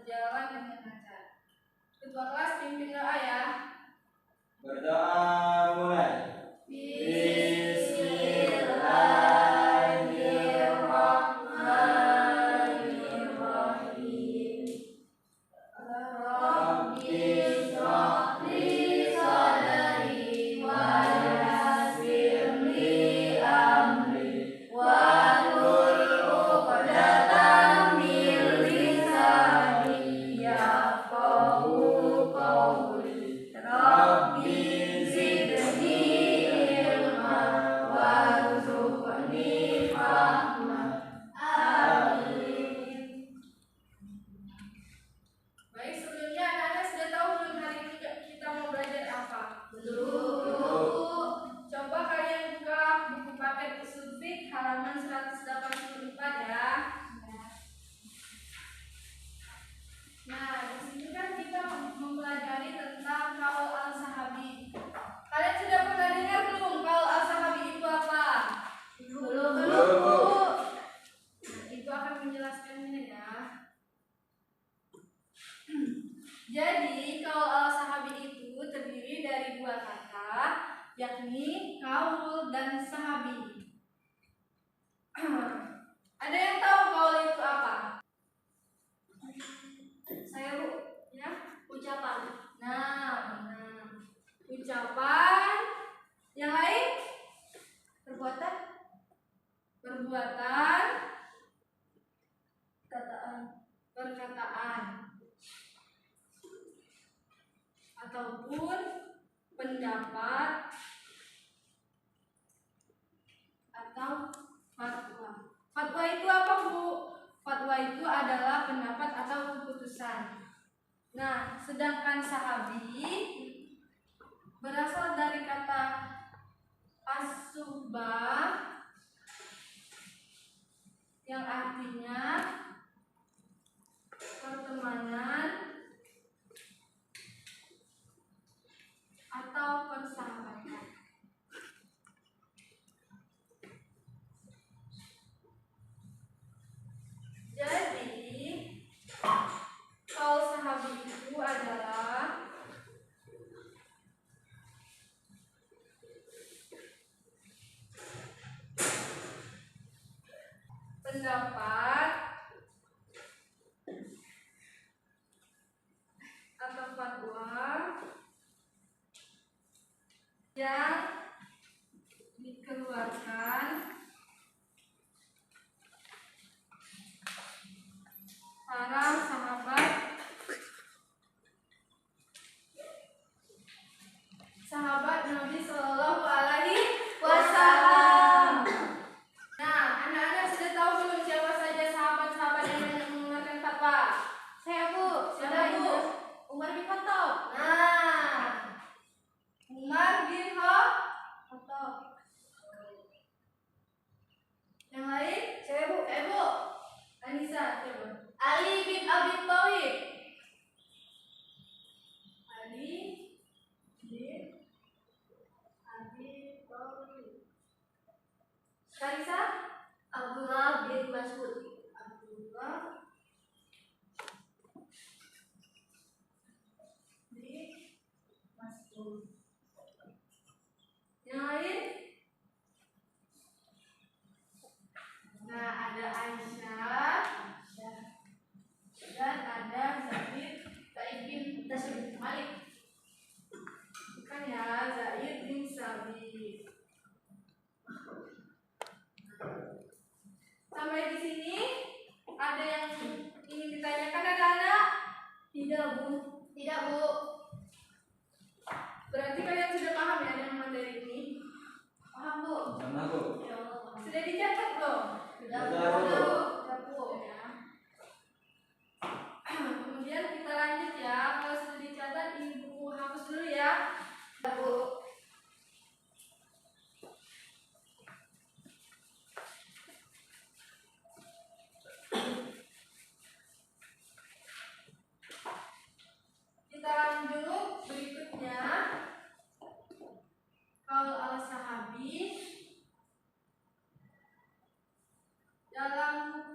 berjalan dengan lancar. Ketua kelas pimpin doa ya. Berdoa mulai. Halaman 184 ya. Nah, di sini kan kita mempelajari tentang kaul al-sahabi. Kalian sudah pernah dengar belum kaul al-sahabi itu apa? Belum. Itu akan menjelaskannya ya. Jadi, kaul al-sahabi itu terdiri dari dua kata, yakni kaul dan sahabi. Ada yang tahu kaul itu apa? Saya Bu, ya, ucapan. Nah, ucapan. Yang lain? Perbuatan. Perkataan. Ataupun pendapat atau fatwa. Fatwa itu apa, Bu? Fatwa itu adalah pendapat atau keputusan. Nah, sedangkan sahabi berasal dari kata as-suhbah yang artinya pertemanan atau persahabatan. Jadi, kaul sahabi itu adalah pendapat atau fatwa yang dikeluarkan para sahabat Nabi Shallallahu Alaihi Wasallam. Nah, anak-anak sudah tahu belum siapa saja sahabat-sahabat yang mengeluarkan fatwa? Saya Bu. Siapa Bu? Umar bin Khattab. Nah, Umar bin Khattab. Yang lain? Saya Bu. Bu. Anissa. Coba. Ali bin Abi Thalib. Ali bin Abi Thalib. Karisa? Abdullah bin Mas'ud. Abdullah bin Mas'ud. Yang lain? Nah, ada Aisyah dan ada Zaid bin Malik. Bukan ya, Zaid bin Sabit. Sampai di sini ada yang ingin ditanyakan anak-anak? Tidak Bu. Berarti kalian sudah paham ya dengan materi ini? Paham Bu? Sama Bu. Sudah dicatat belum? Sudah Bu. Ya. Kemudian kita lanjut ya. Kalau sudah dicatat, Ibu hapus dulu ya. Bu. Kita lanjut berikutnya. Kaul al-sahabi dalam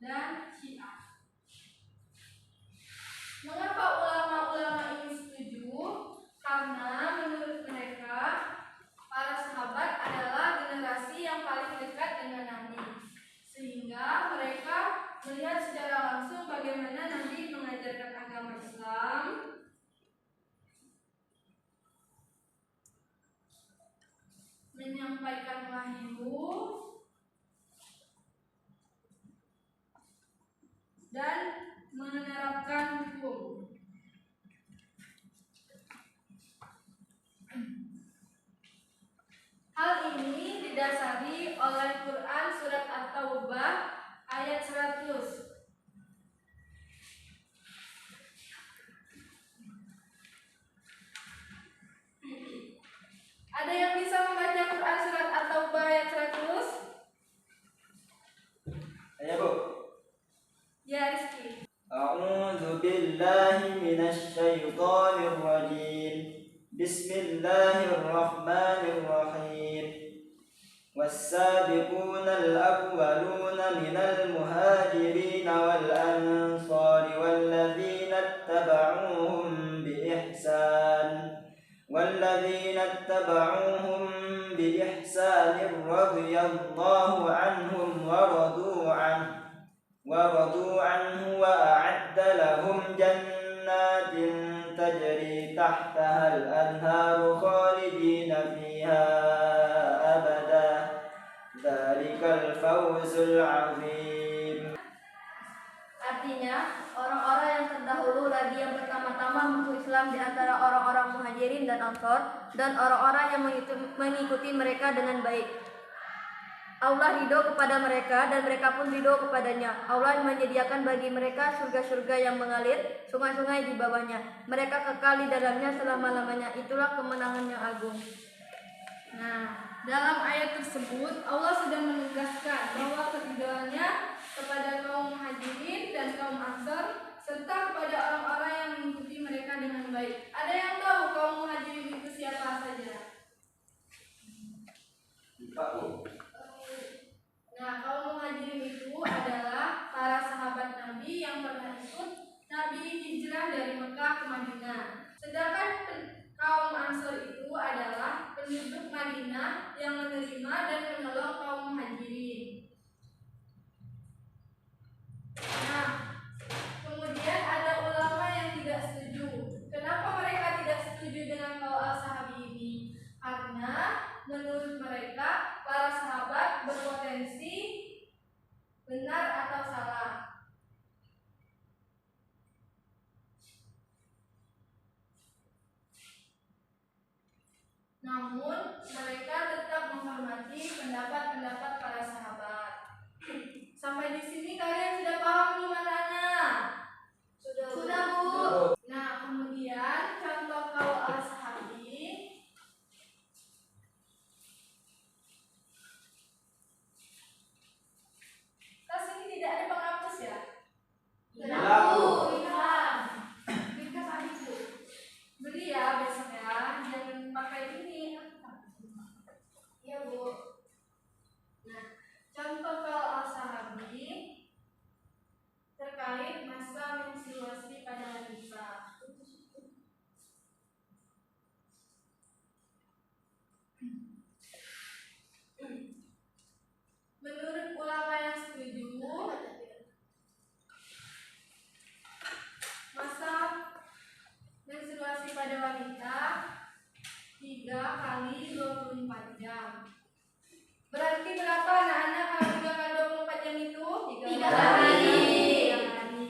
dan Syiah. Mengapa ulama-ulama ini setuju? Karena menurut mereka para sahabat adalah generasi yang paling dekat dengan Nabi, sehingga mereka melihat secara langsung bagaimana Nabi mengajarkan agama Islam, menyampaikan wahyu, dan menerapkan hukum. Hal ini didasari oleh Quran surat At-Taubah ayat 100. Ada yang bisa membaca Quran surat At-Taubah ayat 100? Ayo Bu. Ya, Rizky. A'udzu billahi minasy syaithanir rajim. Bismillahirrahmanirrahim. والسابقون الأولون من المهاجرين والأنصار والذين اتبعوهم بإحسان رضي الله عنهم ورضوا عنه وأعد لهم جنات تجري تحتها الأنهار خالدين فيها أبدا ذلك الفوز العظيم. Artinya, orang-orang yang terdahulu lagi yang pertama-tama masuk Islam di antara orang-orang Muhajirin dan Ansor, dan orang-orang yang mengikuti mereka dengan baik. Allah ridho kepada mereka dan mereka pun ridho kepadanya. Allah menyediakan bagi mereka surga-surga yang mengalir, sungai-sungai di bawahnya. Mereka kekal di dalamnya selama-lamanya. Itulah kemenangan yang agung. Nah, dalam ayat tersebut Allah sudah menegaskan bahwa keridhaannya kepada kaum Muhajirin dan kaum Ansor serta kepada orang-orang yang mengikuti mereka dengan baik. Ada yang tahu kaum Muhajirin itu siapa saja? Nah, kaum Muhajirin itu adalah para sahabat Nabi yang pernah ikut Nabi hijrah dari Mekah ke Madinah. Sedangkan kaum Ansor itu adalah penduduk Madinah yang menerima dan menolong kaum Muhajirin. Nah, kemudian ada ulama yang tidak setuju. Kenapa mereka tidak setuju dengan kaul al-sahabi ini? Karena menurut mereka para sahabat berpotensi benar atau salah. Namun mereka tetap menghormati pendapat-pendapat para sahabat. Sampai di sini kalian sudah paham belum maknanya? Sudah, Bu. Nah, kemudian contoh kaul al-sahabi. Tas ini tidak ada penghapus ya? Tidak, Bu. Ringkas adikku. Beli ya besok ya, jangan pakai ini. Iya, Bu. Nah, contoh kaul al-sahabi terkait masa menstruasi pada wanita. Menurut ulama yang setuju, masa menstruasi pada wanita 3 kali 24 jam. Berarti berapa anak-anak kalau 3 kali 24 jam itu? 3 kali. 3 kali.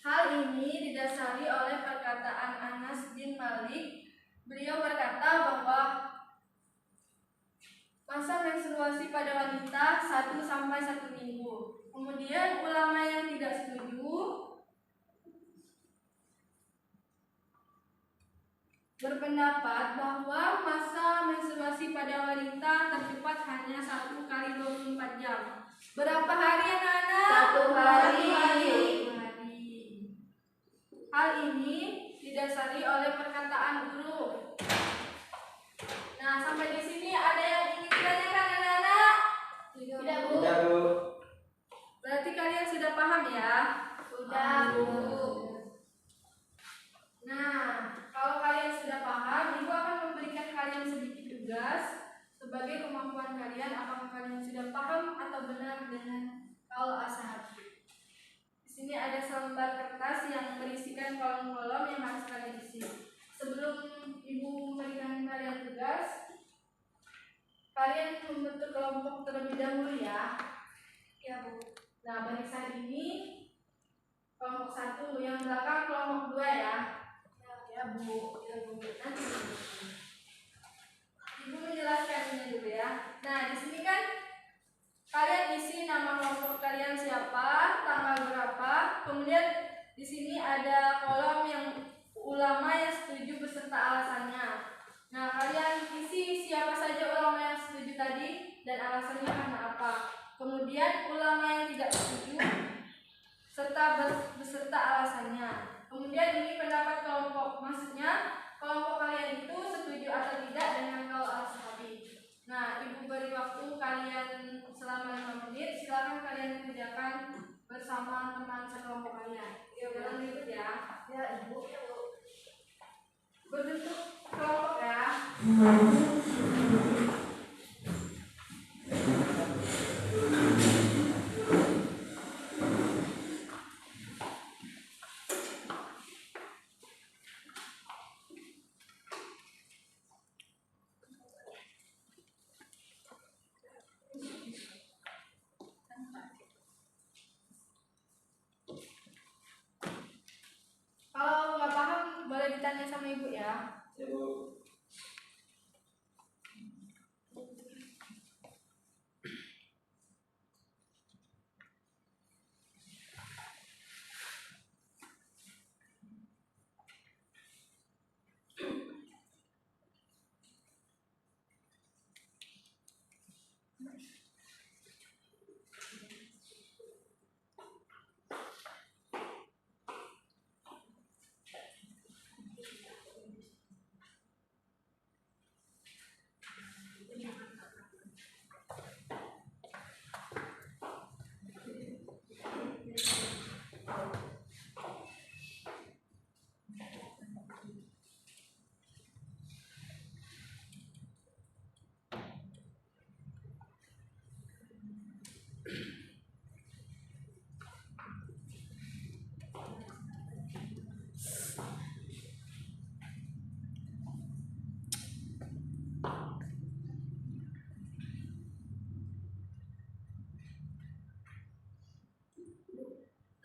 Hal ini didasari oleh perkataan Anas bin Malik. Beliau berkata bahwa masa menstruasi pada wanita 1 sampai 1 minggu. Kemudian ulama yang tidak setuju berpendapat bahwa masa menstruasi pada wanita tercepat hanya 1 kali 24 jam. Berapa hari anak-anak? 1 hari. 1 hari. Hal ini didasari oleh perkataan guru. Nah, sampai di sini ada yang ingin ditanyakan anak-anak? Tidak, Bu. Tidak, Bu. Nah, kalau kalian sudah paham, Ibu akan memberikan kalian sedikit tugas sebagai kemampuan kalian. Apakah kalian sudah paham atau benar dengan kaul ashabi? Di sini ada selembar kertas yang berisikan kolom-kolom yang harus kalian isi. Sebelum Ibu memberikan kalian tugas, kalian membentuk kelompok terlebih dahulu ya. Ya, Bu. Nah, barisan ini kelompok 1, yang belakang kelompok 2 ya. Ya Bu. Nanti Ibu menjelaskannya dulu ya. Nah, di sini kan kalian isi nama kelompok kalian siapa, tanggal berapa, kemudian di sini ada kolom yang ulama yang setuju beserta alasannya. Nah, kalian isi siapa saja ulama yang setuju tadi dan alasannya karena apa. Kemudian ulama yang tidak setuju serta beserta alasannya. Kemudian ini pendapat kelompok, maksudnya kelompok kalian itu setuju atau tidak dengan kaul ashabi. Nah, Ibu beri waktu kalian selama 5 menit. Silakan kalian kerjakan bersama teman sekelompok kalian. Jangan ribut ya. Ya, Ibu. Berbentuk kelompok ya. Kalau nggak paham boleh ditanya sama Ibu ya. Ya, Bu.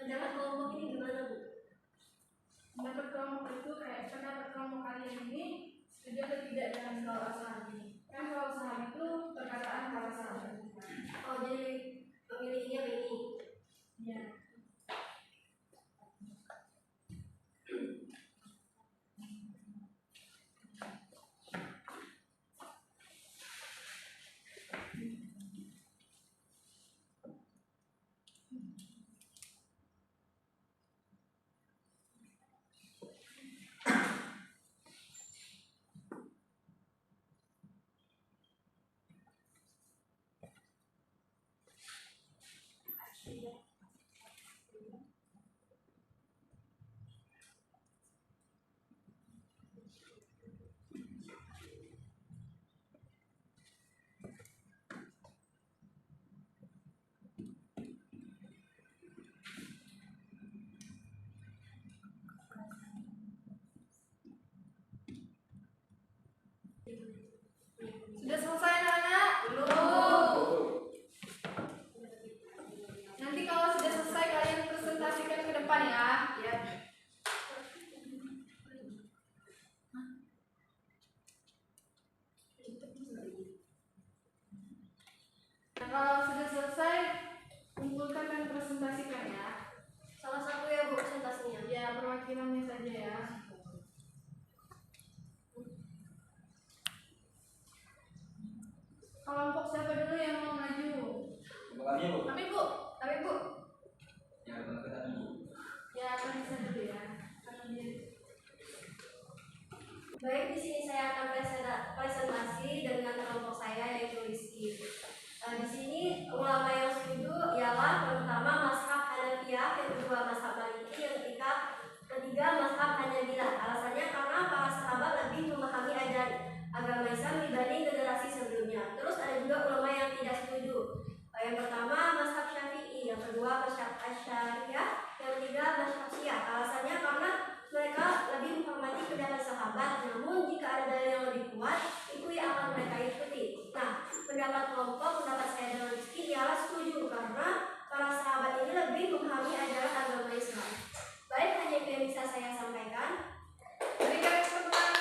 Pendapat kelompok ini gimana, Bu? Pendapat kelompok itu kayak pendapat kelompok kalian ini setuju atau tidak dengan kaul ashabi. Kan kaul ashabi itu perkataan para sahabat. Oh, jadi pemilihnya ini. Ya. Sudah selesai anak-anak? Belum. Nanti kalau sudah selesai kalian presentasikan ke depan ya. Ya. Nah, kalau sudah selesai kumpulkan dan presentasikan ya. Salah satu ya, Bu, presentasinya. Ya, perwakilannya saja ya. Kelompok siapa dulu yang mau maju? Kami, Bu. Kami Bu. Tapi, Bu, Yang depan kita dulu. Ya, kedua mazhab Asy'ariyah, yang ketiga mazhab Syiah. Alasannya karena mereka lebih menghormati pendapat sahabat, namun jika ada dalil yang lebih kuat, itu yang akan mereka ikuti. Nah, pendapat pendapat saya dan Rizky ialah setuju karena para sahabat ini lebih memahami ajaran agama Islam. Baik, hanya itu yang bisa saya sampaikan. Berikan tepuk tangan.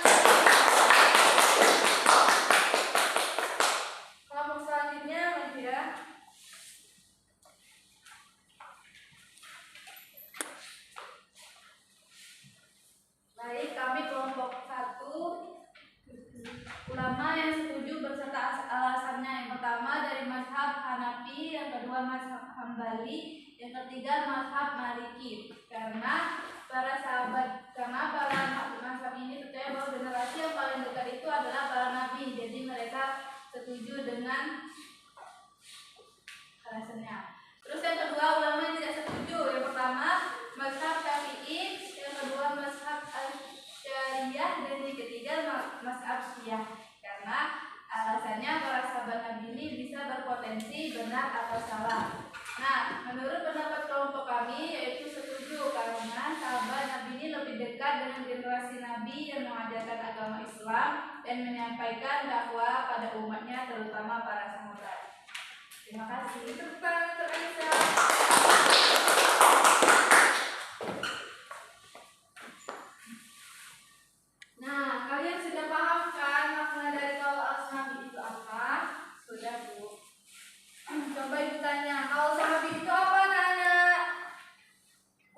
Kelompok selanjutnya lagi ya. Baik, kami kelompok 1 ulama yang setuju berserta alasannya. Yang pertama dari mazhab Hanafi, yang kedua mazhab Hambali, yang ketiga mazhab Maliki. Karena para mazhab ini percaya bahwa generasi yang paling dekat itu adalah para nabi. Jadi mereka setuju dengan alasannya. Terus yang kedua ulama yang tidak setuju. Yang pertama mazhab Syafi'i, yang kedua mazhab Asy'ariyah, dan yang ketiga mazhab Syiah. Karena alasannya para sahabat Nabi ini bisa berpotensi benar atau salah. Nah, menurut pendapat kelompok kami yaitu setuju karena sahabat Nabi ini lebih dekat dengan generasi Nabi yang mengajarkan agama Islam dan menyampaikan dakwah pada umatnya, terutama para sahabat. Terima kasih. Tepuk tangan untuk Aisyah. Nah, kalian sudah paham kan makna dari kaul ashabi itu apa? Sudah, Bu. Coba ibu tanya, kaul sahabi itu apa, anak-anak?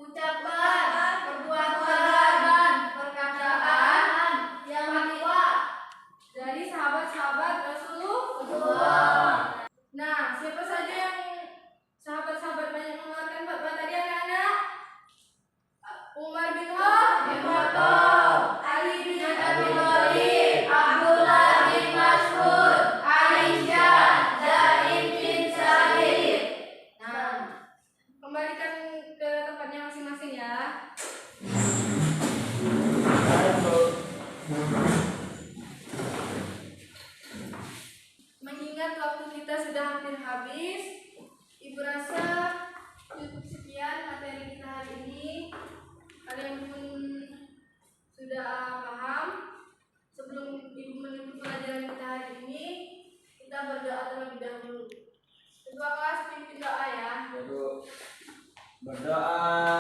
Ucapan, perbuatan, perkataan yang dibuat dari sahabat-sahabat Rasulullah. Nah, siapa saja yang sahabat-sahabat banyak mengeluarkan fatwa tadi, anak-anak? Umar bin Khattab, Ali bin Abi Thalib, Abdullah bin Mas'ud, Aisyah, Zaid bin Sabit. Nah, kembalikan ke tempatnya masing-masing ya. Mengingat waktu kita sudah hampir habis, Ibu rasa cukup sekian materi kita hari ini. Kalian pun sudah paham. Sebelum Ibu menutup pelajaran kita hari ini, kita berdoa terlebih dahulu. Ketua kelas pimpin doa ya. Berdoa.